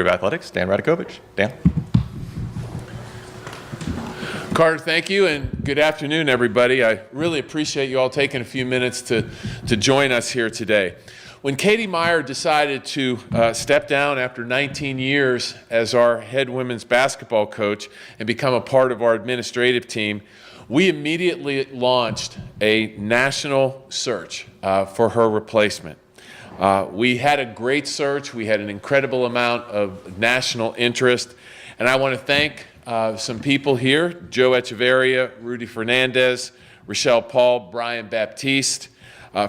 of Athletics, Dan Radakovich. Dan. Carter, thank you, and good afternoon, everybody. I really appreciate you all taking a few minutes to join us here today. When Katie Meyer decided to step down after 19 years as our head women's basketball coach and become a part of our administrative team, we immediately launched a national search for her replacement. We had a great search. We had an incredible amount of national interest, and I want to thank some people here: Joe Echeverria, Rudy Fernandez, Rochelle Paul, Brian Baptiste,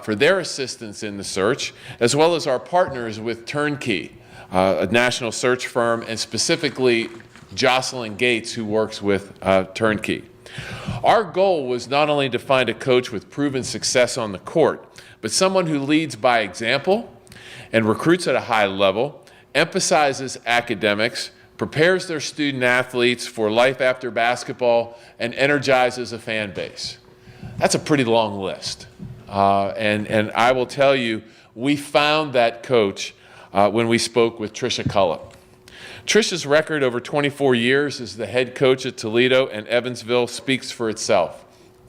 for their assistance in the search, as well as our partners with Turnkey, a national search firm, and specifically Jocelyn Gates, who works with Turnkey. Our goal was not only to find a coach with proven success on the court, but someone who leads by example and recruits at a high level, emphasizes academics, prepares their student athletes for life after basketball, and energizes a fan base. That's a pretty long list. And I will tell you, we found that coach when we spoke with Tricia Cullop. Tricia's record over 24 years as the head coach at Toledo and Evansville speaks for itself.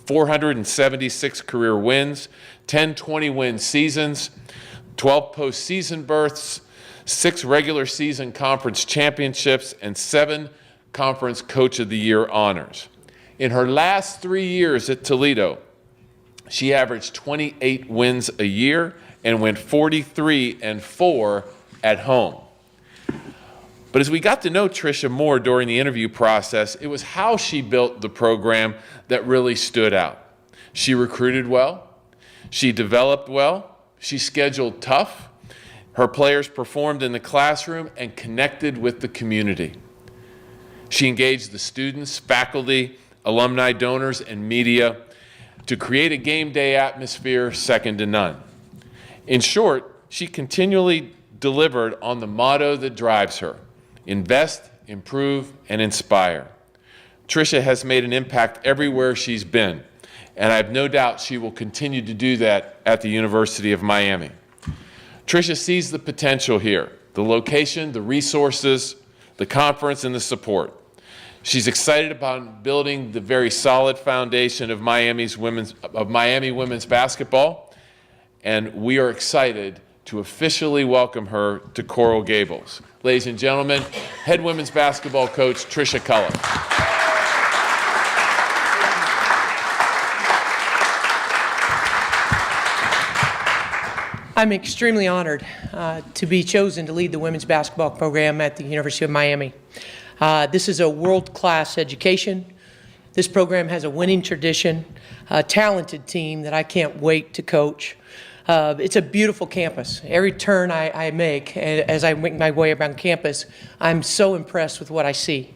476 career wins, 10 20-win seasons, 12 postseason berths, 6 regular season conference championships, and 7 conference coach of the year honors. In her last 3 years at Toledo, she averaged 28 wins a year and went 43-4 at home. But as we got to know Tricia more during the interview process, it was how she built the program that really stood out. She recruited well, she developed well, she scheduled tough, her players performed in the classroom and connected with the community. She engaged the students, faculty, alumni, donors, and media to create a game day atmosphere second to none. In short, she continually delivered on the motto that drives her: invest, improve, and inspire. Tricia has made an impact everywhere she's been, and I have no doubt she will continue to do that at the University of Miami. Tricia sees the potential here: the location, the resources, the conference, and the support. She's excited about building the very solid foundation of Miami women's basketball, and we are excited to officially welcome her to Coral Gables. Ladies and gentlemen, head women's basketball coach Tricia Cullop. I'm extremely honored to be chosen to lead the women's basketball program at the University of Miami. This is a world-class education. This program has a winning tradition, a talented team that I can't wait to coach. It's a beautiful campus. Every turn I make, as I make my way around campus, I'm so impressed with what I see.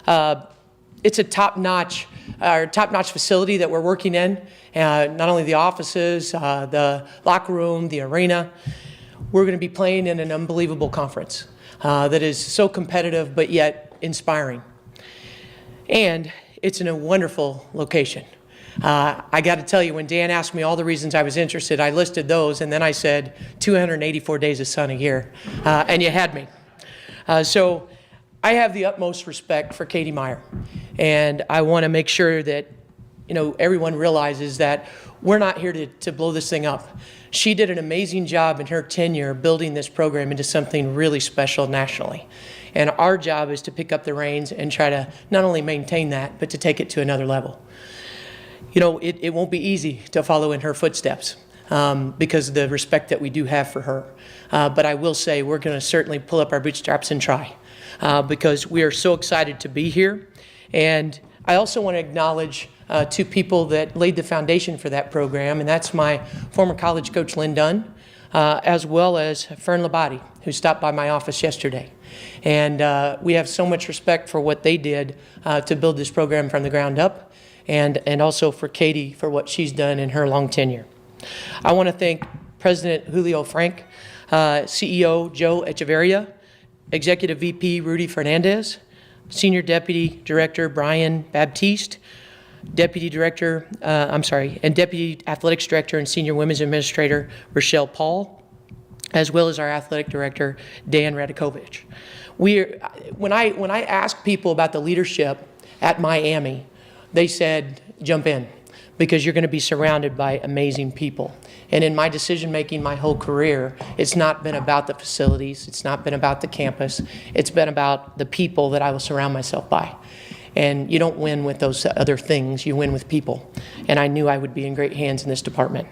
It's a top-notch facility that we're working in. Not only the offices, the locker room, the arena. We're going to be playing in an unbelievable conference that is so competitive but yet inspiring. And it's in a wonderful location. I got to tell you, when Dan asked me all the reasons I was interested, I listed those, and then I said 284 days of sun a year, and you had me. So I have the utmost respect for Katie Meyer, and I want to make sure that everyone realizes that we're not here to blow this thing up. She did an amazing job in her tenure building this program into something really special nationally. And our job is to pick up the reins and try to not only maintain that, but to take it to another level. It won't be easy to follow in her footsteps because of the respect that we do have for her. But I will say we're going to certainly pull up our bootstraps and try because we are so excited to be here. And I also want to acknowledge 2 people that laid the foundation for that program, and that's my former college coach, Lynn Dunn, as well as Fern Labate, who stopped by my office yesterday. And we have so much respect for what they did to build this program from the ground up, and also for Katie for what she's done in her long tenure. I want to thank President Julio Frank, CEO Joe Echeverria, Executive VP Rudy Fernandez, Senior Deputy Director Brian Baptiste, and Deputy Athletics Director and Senior Women's Administrator Rochelle Paul, as well as our Athletic Director Dan Radakovich. when I asked people about the leadership at Miami, they said, jump in, because you're going to be surrounded by amazing people. And in my decision-making my whole career, it's not been about the facilities. It's not been about the campus. It's been about the people that I will surround myself by. And you don't win with those other things. You win with people. And I knew I would be in great hands in this department.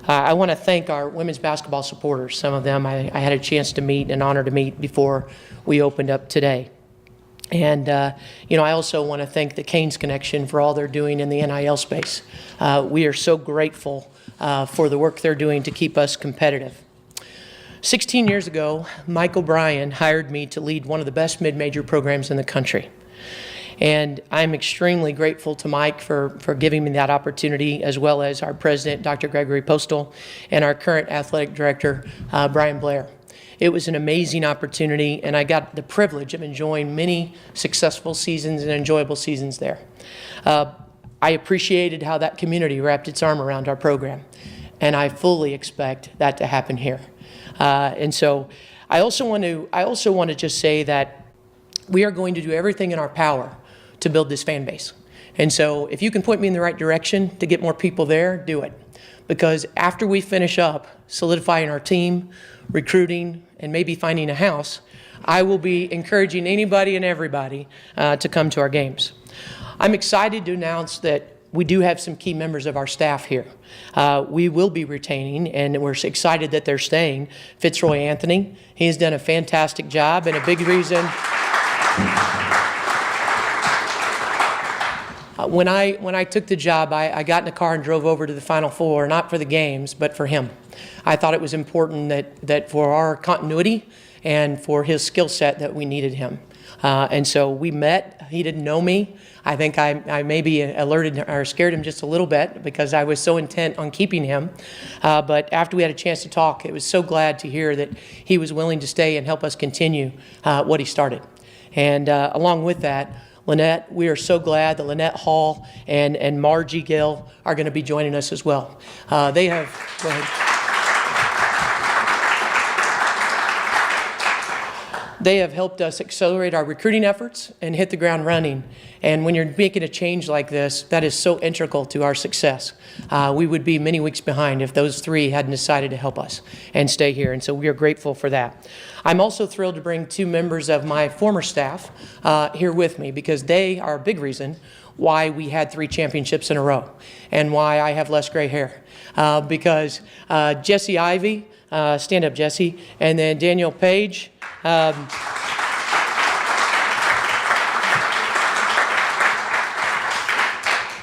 I want to thank our women's basketball supporters. Some of them I had a chance to meet, an honor to meet before we opened up today. And, I also want to thank the Canes Connection for all they're doing in the NIL space. We are so grateful for the work they're doing to keep us competitive. 16 years ago, Mike O'Brien hired me to lead one of the best mid-major programs in the country. And I'm extremely grateful to Mike for giving me that opportunity, as well as our president, Dr. Gregory Postal, and our current athletic director, Brian Blair. It was an amazing opportunity, and I got the privilege of enjoying many successful seasons and enjoyable seasons there. I appreciated how that community wrapped its arm around our program, and I fully expect that to happen here. And so I also want to just say that we are going to do everything in our power to build this fan base. And so if you can point me in the right direction to get more people there, do it. Because after we finish up solidifying our team, recruiting, and maybe finding a house, I will be encouraging anybody and everybody to come to our games. I'm excited to announce that we do have some key members of our staff here. We will be retaining, and we're excited that they're staying, Fitzroy Anthony. He has done a fantastic job, and a big reason. When I took the job, I got in a car and drove over to the Final Four, not for the games, but for him. I thought it was important that for our continuity and for his skill set that we needed him. And so we met. He didn't know me. I think I maybe alerted or scared him just a little bit because I was so intent on keeping him. But after we had a chance to talk, it was so glad to hear that he was willing to stay and help us continue what he started. And along with that, Lynette, we are so glad that Lynette Hall and Margie Gill are going to be joining us as well. They have, go ahead. They have helped us accelerate our recruiting efforts and hit the ground running. And when you're making a change like this, that is so integral to our success. We would be many weeks behind if those three hadn't decided to help us and stay here. And so we are grateful for that. I'm also thrilled to bring two members of my former staff here with me because they are a big reason why we had 3 championships in a row and why I have less gray hair. Because Jesse Ivey, stand up, Jesse, and then Daniel Page.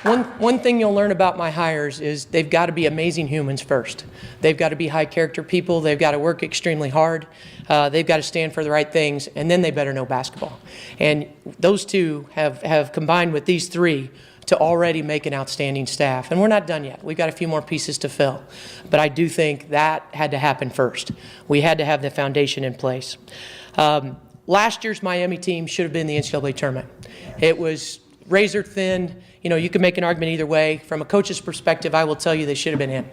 One thing you'll learn about my hires is they've got to be amazing humans first. They've got to be high character people. They've got to work extremely hard. They've got to stand for the right things, and then they better know basketball. And those two have combined with these 3 to already make an outstanding staff. And we're not done yet. We've got a few more pieces to fill. But I do think that had to happen first. We had to have the foundation in place. Last year's Miami team should have been in the NCAA tournament. It was razor thin. You could make an argument either way. From a coach's perspective, I will tell you they should have been in.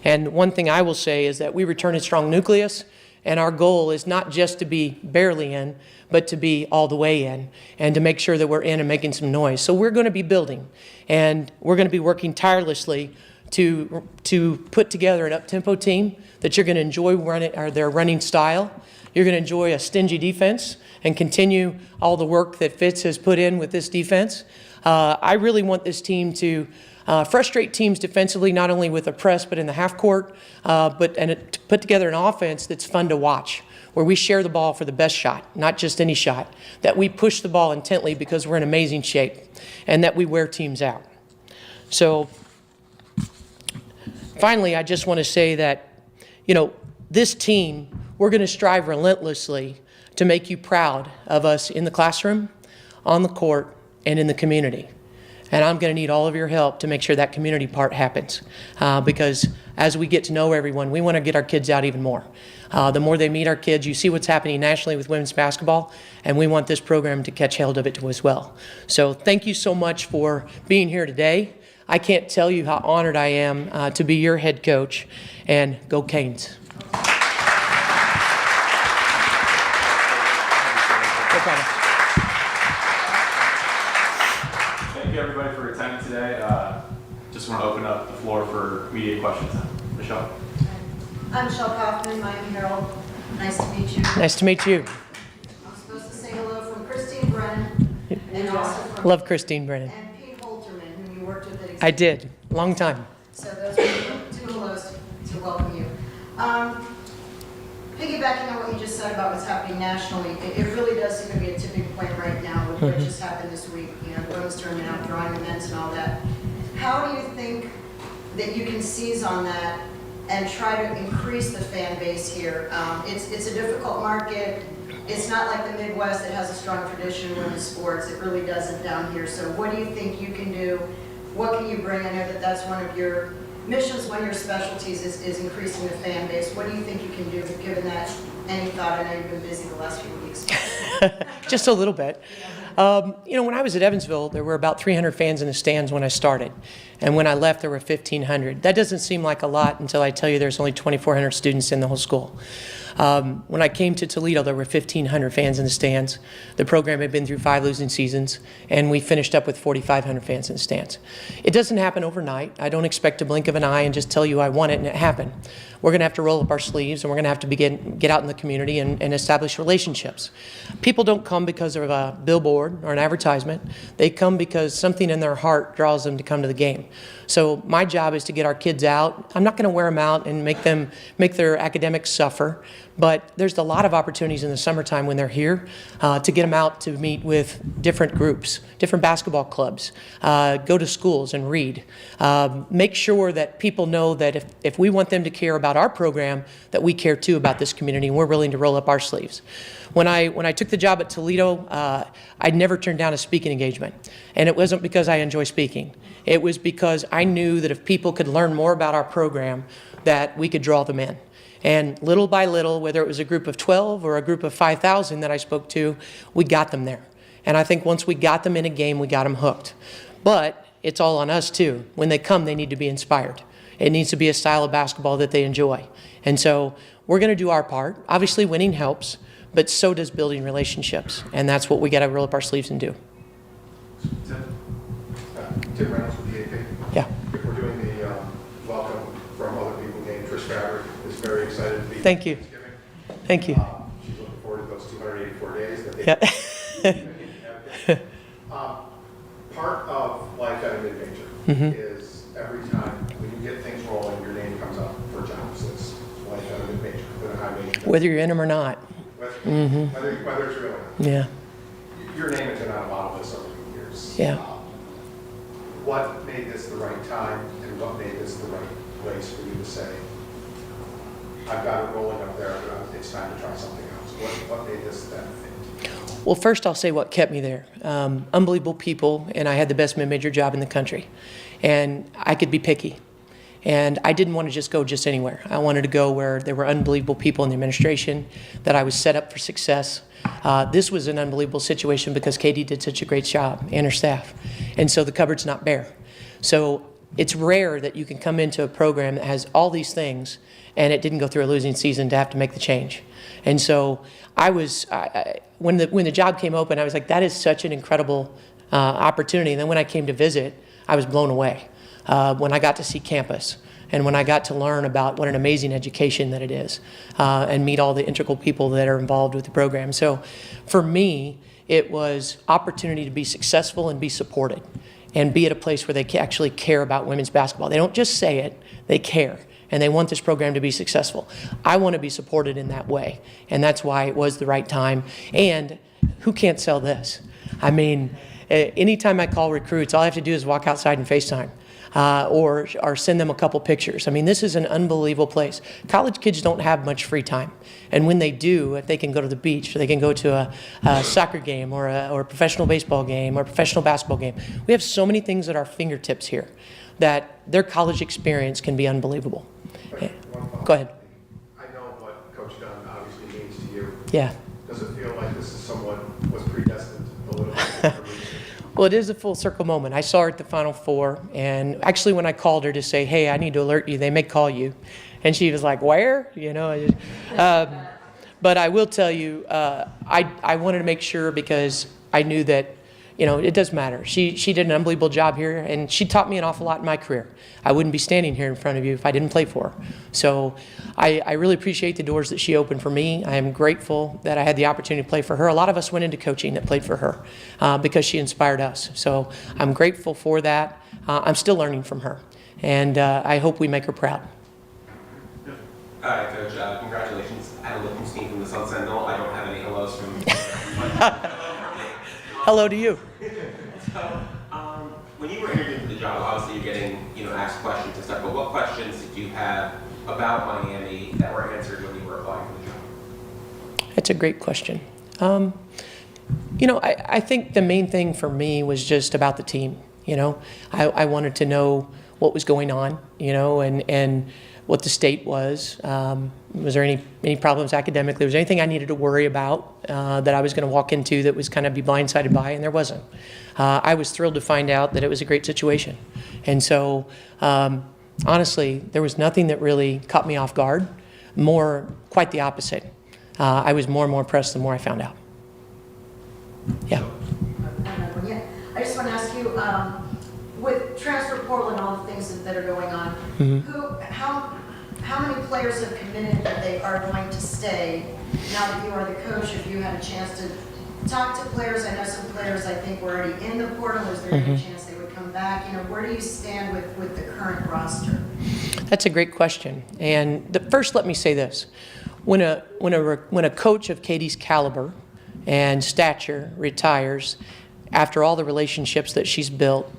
And one thing I will say is that we return a strong nucleus, and our goal is not just to be barely in, but to be all the way in and to make sure that we're in and making some noise. So we're going to be building, and we're going to be working tirelessly to put together an up-tempo team that you're going to enjoy their running style. You're going to enjoy a stingy defense and continue all the work that Fitz has put in with this defense. I really want this team to frustrate teams defensively, not only with the press, but in the half court, to put together an offense that's fun to watch, where we share the ball for the best shot, not just any shot, that we push the ball intently because we're in amazing shape, and that we wear teams out. So finally, I just want to say that, this team, we're going to strive relentlessly to make you proud of us in the classroom, on the court, and in the community. And I'm going to need all of your help to make sure that community part happens. Because as we get to know everyone, we want to get our kids out even more. The more they meet our kids, you see what's happening nationally with women's basketball, and we want this program to catch hold of it as well. So thank you so much for being here today. I can't tell you how honored I am to be your head coach, and go Canes. problem. Thank you, everybody, for attending today. Just want to open up the floor for media questions. Michelle. I'm Michelle Kaufman, Miami Herald. Nice to meet you. Nice to meet you. I'm supposed to say hello from Christine Brennan and also from Love Christine Brennan. and Pete Holterman, whom you worked with at I did. Long time. So those are two hellos to welcome you. Piggybacking on what you just said about what's happening nationally, it really does seem to be a tipping point right now with what just happened this week, you know, the women's tournament, outdrawing the men's and all that. How do you think that you can seize on that and try to increase the fan base here? It's a difficult market. It's not like the Midwest that has a strong tradition in women's sports. It really doesn't down here. So what do you think you can do? What can you bring? I know that that's one of your missions, one of your specialties is increasing the fan base. What do you think you can do, given that any thought? I know you've been busy the last few weeks. Just a little bit. You know, when I was at Evansville, there were about 300 fans in the stands when I started. And when I left, there were 1,500. That doesn't seem like a lot until I tell you there's only 2,400 students in the whole school. When I came to Toledo, there were 1,500 fans in the stands. The program had been through 5 losing seasons, and we finished up with 4,500 fans in the stands. It doesn't happen overnight. I don't expect a blink of an eye and just tell you I want it and it happened. We're going to have to roll up our sleeves, and we're going to have to get out in the community and establish relationships. People don't come because of a billboard or an advertisement. They come because something in their heart draws them to come to the game. So my job is to get our kids out. I'm not going to wear them out and make their academics suffer, but there's a lot of opportunities in the summertime when they're here to get them out to meet with different groups, different basketball clubs, go to schools and read. Make sure that people know that if we want them to care about our program, that we care too about this community, and we're willing to roll up our sleeves. When I took the job at Toledo, I'd never turned down a speaking engagement. And it wasn't because I enjoy speaking. It was because I knew that if people could learn more about our program, that we could draw them in. And little by little, whether it was a group of 12 or a group of 5,000 that I spoke to, we got them there. And I think once we got them in a game, we got them hooked. But it's all on us too. When they come, they need to be inspired. It needs to be a style of basketball that they enjoy. And so we're going to do our part. Obviously, winning helps, but so does building relationships. And that's what we got to roll up our sleeves and do. Tim Reynolds with the AP. Yeah. If we're doing the welcome from other people game, Trish Fabric is very excited to be here. Thank you. Thank you. She's looking forward to those 284 days that they Yeah. Part of life at a mid-major is every time when you get things rolling, your name comes up for jobs. It's life at a mid-major, with a high major. Whether you're in them or not. Whether it's real or not. Yeah. Your name has been on a lot of lists over the years. Yeah. What made this the right time, and what made this the right place for you to say, I've got it rolling up there, but it's time to try something else? What made this that fit? Well, first I'll say what kept me there. Unbelievable people, and I had the best mid-major job in the country. And I could be picky. And I didn't want to just go just anywhere. I wanted to go where there were unbelievable people in the administration, that I was set up for success. This was an unbelievable situation because Katie did such a great job, and her staff. And so the cupboard's not bare. So it's rare that you can come into a program that has all these things and it didn't go through a losing season to have to make the change. And so when the job came open, I was like, that is such an incredible opportunity. And then when I came to visit, I was blown away. When I got to see campus and when I got to learn about what an amazing education that it is and meet all the integral people that are involved with the program. So for me, it was opportunity to be successful and be supported and be at a place where they actually care about women's basketball. They don't just say it, they care. And they want this program to be successful. I want to be supported in that way. And that's why it was the right time. And who can't sell this? I mean, anytime I call recruits, all I have to do is walk outside and FaceTime. Or send them a couple pictures. I mean, this is an unbelievable place. College kids don't have much free time. And when they do, if they can go to the beach, or they can go to a soccer game or a professional baseball game or a professional basketball game, we have so many things at our fingertips here that their college experience can be unbelievable. Go ahead. I know what Coach Dunn obviously means to you. Yeah. Does it feel like this is someone was predestined a little bit? Well, it is a full circle moment. I saw her at the Final Four, and actually when I called her to say, hey, I need to alert you, they may call you. And she was like, where? You know, But I will tell you, I wanted to make sure because I knew that, you know, it does matter. She did an unbelievable job here, and she taught me an awful lot in my career. I wouldn't be standing here in front of you if I didn't play for her. So I really appreciate the doors that she opened for me. I am grateful that I had the opportunity to play for her. A lot of us went into coaching that played for her because she inspired us. So I'm grateful for that. I'm still learning from her, and I hope we make her proud. Hi, Coach. Congratulations. Adam Lipinstein from the Sun Sentinel. I don't have any hellos from. Hello to you. So, when you were interviewed for the job, obviously you're getting, asked questions and stuff. But what questions did you have about Miami that were answered when you were applying for the job? That's a great question. I think the main thing for me was just about the team. I wanted to know what was going on, and what the state was. Was there any problems academically? Was there anything I needed to worry about that I was going to walk into that was kind of be blindsided by? And there wasn't. I was thrilled to find out that it was a great situation. And so, honestly, there was nothing that really caught me off guard. Quite the opposite. I was more and more impressed the more I found out. Yeah. I just want to ask you, with transfer portal and all the things that are going on, how many players have committed that they are going to stay now that you are the coach? If you had a chance to talk to players, I know some players I think were already in the portal. Is there any chance they would come back? Where do you stand with the current roster? That's a great question. And first, let me say this: when a coach of Katie's caliber and stature retires, after all the relationships that she's built,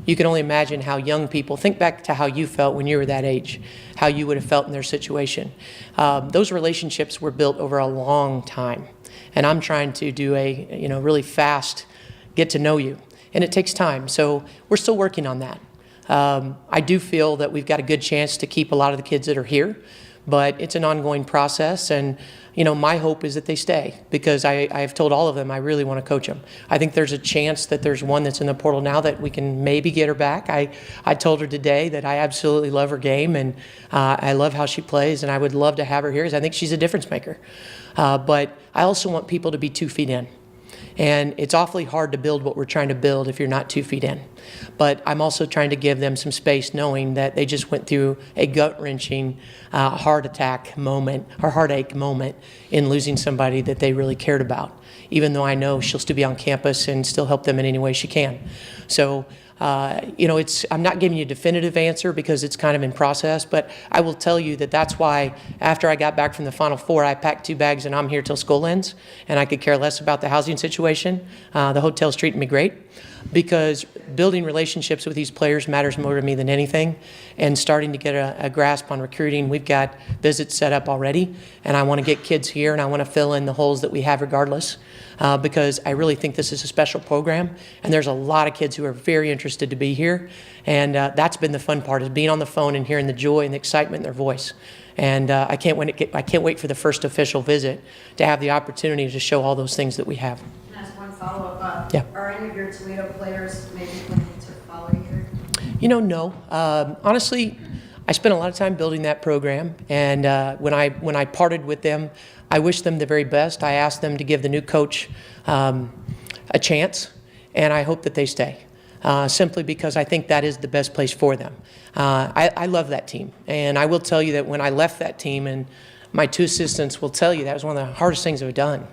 you can only imagine how young people, think back to how you felt when you were that age, how you would have felt in their situation. Those relationships were built over a long time. And I'm trying to do a really fast get to know you. And it takes time. So we're still working on that. I do feel that we've got a good chance to keep a lot of the kids that are here, but it's an ongoing process. And my hope is that they stay because I've told all of them I really want to coach them. I think there's a chance that there's one that's in the portal now that we can maybe get her back. I told her today that I absolutely love her game and I love how she plays and I would love to have her here because I think she's a difference maker. But I also want people to be 2 feet in. And it's awfully hard to build what we're trying to build if you're not 2 feet in. But I'm also trying to give them some space knowing that they just went through a gut-wrenching heartache moment in losing somebody that they really cared about, even though I know she'll still be on campus and still help them in any way she can. So, I'm not giving you a definitive answer because it's kind of in process, but I will tell you that that's why after I got back from the Final Four, I packed 2 bags and I'm here till school ends, and I could care less about the housing situation. The hotel's treating me great because building relationships with these players matters more to me than anything, and starting to get a grasp on recruiting. We've got visits set up already, and I want to get kids here, and I want to fill in the holes that we have regardless. Because I really think this is a special program, and there's a lot of kids who are very interested to be here, and that's been the fun part, is being on the phone and hearing the joy and the excitement in their voice. And I can't wait for the first official visit to have the opportunity to show all those things that we have. Can I ask one follow-up? Yeah. Are any of your Toledo players maybe planning to follow you here? No. Honestly, I spent a lot of time building that program, and when I parted with them, I wish them the very best. I asked them to give the new coach a chance, and I hope that they stay, simply because I think that is the best place for them. I love that team, and I will tell you that when I left that team, and my 2 assistants will tell you that was one of the hardest things I've done,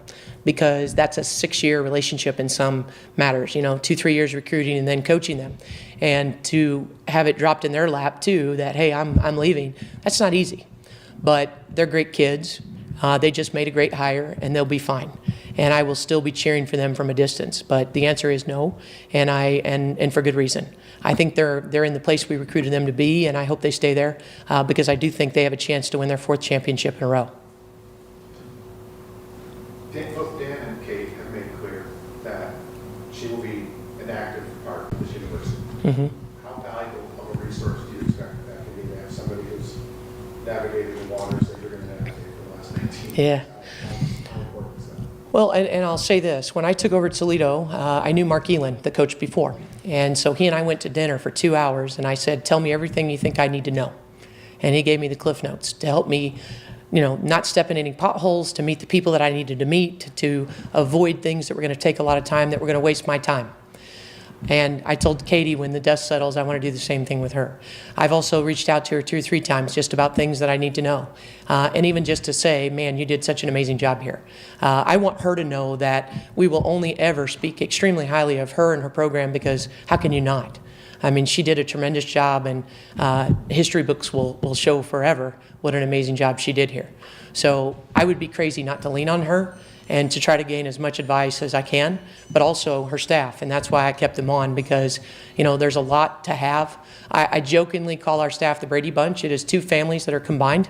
because that's a 6-year relationship in some matters, 2-3 years recruiting and then coaching them. And to have it dropped in their lap too, that, hey, I'm leaving, that's not easy. But they're great kids. They just made a great hire, and they'll be fine. And I will still be cheering for them from a distance. But the answer is no, and for good reason. I think they're in the place we recruited them to be, and I hope they stay there because I do think they have a chance to win their 4th championship in a row. Both Dan and Kate have made clear that she will be an active part of this university. Mm-hmm. How valuable of a resource do you expect that to be to have somebody who's navigated the waters that you're going to navigate for the last 19 years? Yeah. How important is that? Well, and I'll say this. When I took over Toledo, I knew Mark Elin, the coach before. And so he and I went to dinner for 2 hours, and I said, tell me everything you think I need to know. And he gave me the Cliff Notes to help me not step in any potholes, to meet the people that I needed to meet, to avoid things that were going to take a lot of time, that were going to waste my time. And I told Katie when the dust settles, I want to do the same thing with her. I've also reached out to her 2 or 3 times just about things that I need to know. And even just to say, man, you did such an amazing job here. I want her to know that we will only ever speak extremely highly of her and her program, because how can you not? I mean, she did a tremendous job, and history books will show forever what an amazing job she did here. So I would be crazy not to lean on her and to try to gain as much advice as I can, but also her staff. And that's why I kept them on, because, there's a lot to have. I jokingly call our staff the Brady Bunch. It is 2 families that are combined.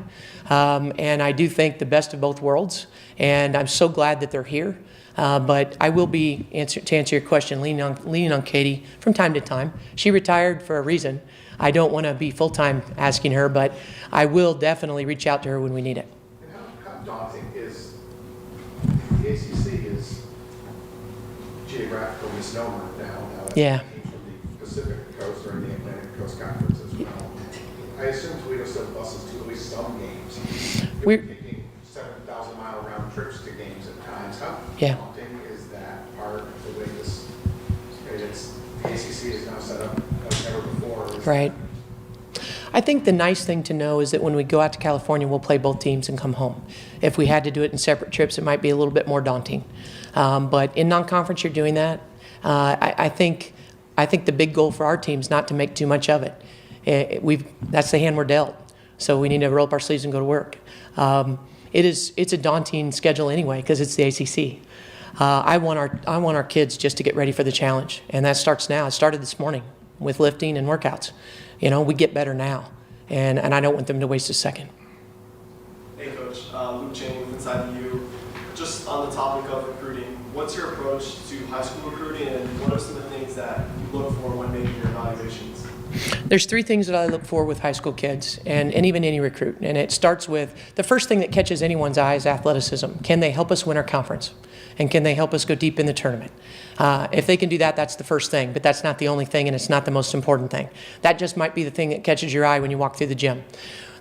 And I do think the best of both worlds. And I'm so glad that they're here. But I will be, to answer your question, leaning on Katie from time to time. She retired for a reason. I don't want to be full-time asking her, but I will definitely reach out to her when we need it. And how daunting is the ACC is geographical misnomer now that Yeah. it came from the Pacific Coast or the Atlantic Coast Conference as well. I assume Toledo still buses to at least some games. We're- You're taking 7,000-mile round trips to games at times. How Yeah. daunting is that part of the way the ACC is now set up like never before? Right. I think the nice thing to know is that when we go out to California, we'll play both teams and come home. If we had to do it in separate trips, it might be a little bit more daunting. But in non-conference, you're doing that. I think the big goal for our team is not to make too much of it. That's the hand we're dealt. So we need to roll up our sleeves and go to work. It's a daunting schedule anyway, because it's the ACC. I want our kids just to get ready for the challenge, and that starts now. It started this morning with lifting and workouts. We get better now, and I don't want them to waste a second. Hey Coach, Luke Cheney with Inside the U. Just on the topic of recruiting, what's your approach to high school recruiting, and what are some of the things that you look for when making your evaluations? There's 3 things that I look for with high school kids, and even any recruit. And it starts with, the first thing that catches anyone's eye is athleticism. Can they help us win our conference? And can they help us go deep in the tournament? If they can do that, that's the first thing. But that's not the only thing, and it's not the most important thing. That just might be the thing that catches your eye when you walk through the gym.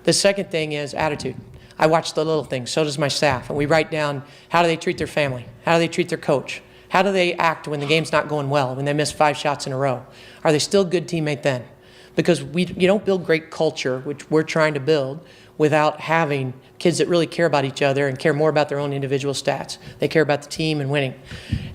The second thing is attitude. I watch the little things. So does my staff. And we write down, how do they treat their family? How do they treat their coach? How do they act when the game's not going well, when they miss 5 shots in a row? Are they still a good teammate then? Because you don't build great culture, which we're trying to build, without having kids that really care about each other and care more about their own individual stats. They care about the team and winning.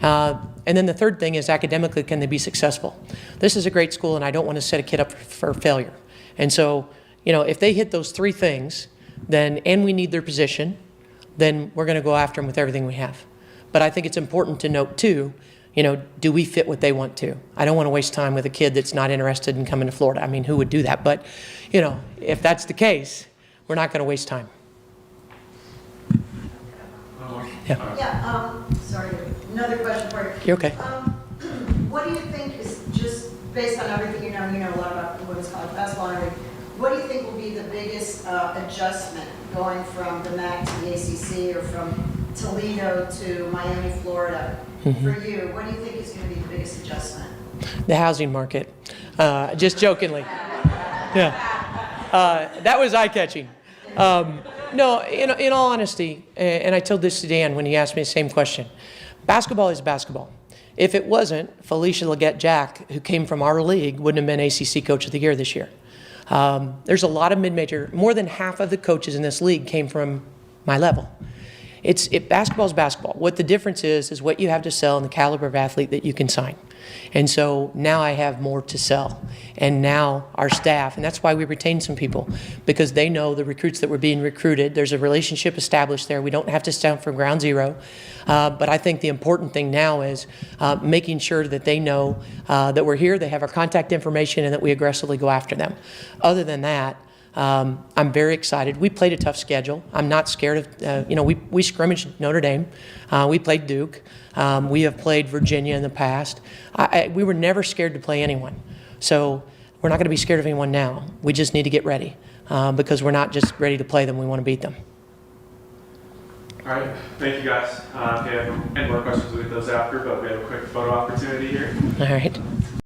And then the third thing is, academically, can they be successful? This is a great school, and I don't want to set a kid up for failure. And so, if they hit those 3 things, and we need their position, then we're going to go after them with everything we have. But I think it's important to note, too, do we fit what they want to? I don't want to waste time with a kid that's not interested in coming to Florida. I mean, who would do that? But, if that's the case, we're not going to waste time. Yeah, sorry, another question for you. You're okay. What do you think is, just based on everything you know a lot about women's college basketball and everything, what do you think will be the biggest adjustment going from the MAC to the ACC, or from Toledo to Miami, Florida? For you, what do you think is going to be the biggest adjustment? The housing market. Just jokingly. Yeah. That was eye-catching. No, in all honesty, and I told this to Dan when he asked me the same question, basketball is basketball. If it wasn't, Felicia Leggett-Jack, who came from our league, wouldn't have been ACC Coach of the Year this year. There's a lot of mid-major. More than half of the coaches in this league came from my level. Basketball is basketball. What the difference is what you have to sell and the caliber of athlete that you can sign. And so now I have more to sell. And now our staff, and that's why we retained some people, because they know the recruits that were being recruited. There's a relationship established there. We don't have to start from ground zero. But I think the important thing now is making sure that they know that we're here, they have our contact information, and that we aggressively go after them. Other than that, I'm very excited. We played a tough schedule. I'm not scared of, we scrimmaged Notre Dame. We played Duke. We have played Virginia in the past. We were never scared to play anyone. So we're not going to be scared of anyone now. We just need to get ready because we're not just ready to play them. We want to beat them. All right, thank you guys. If you have any more questions, we'll get those after, but we have a quick photo opportunity here. All right.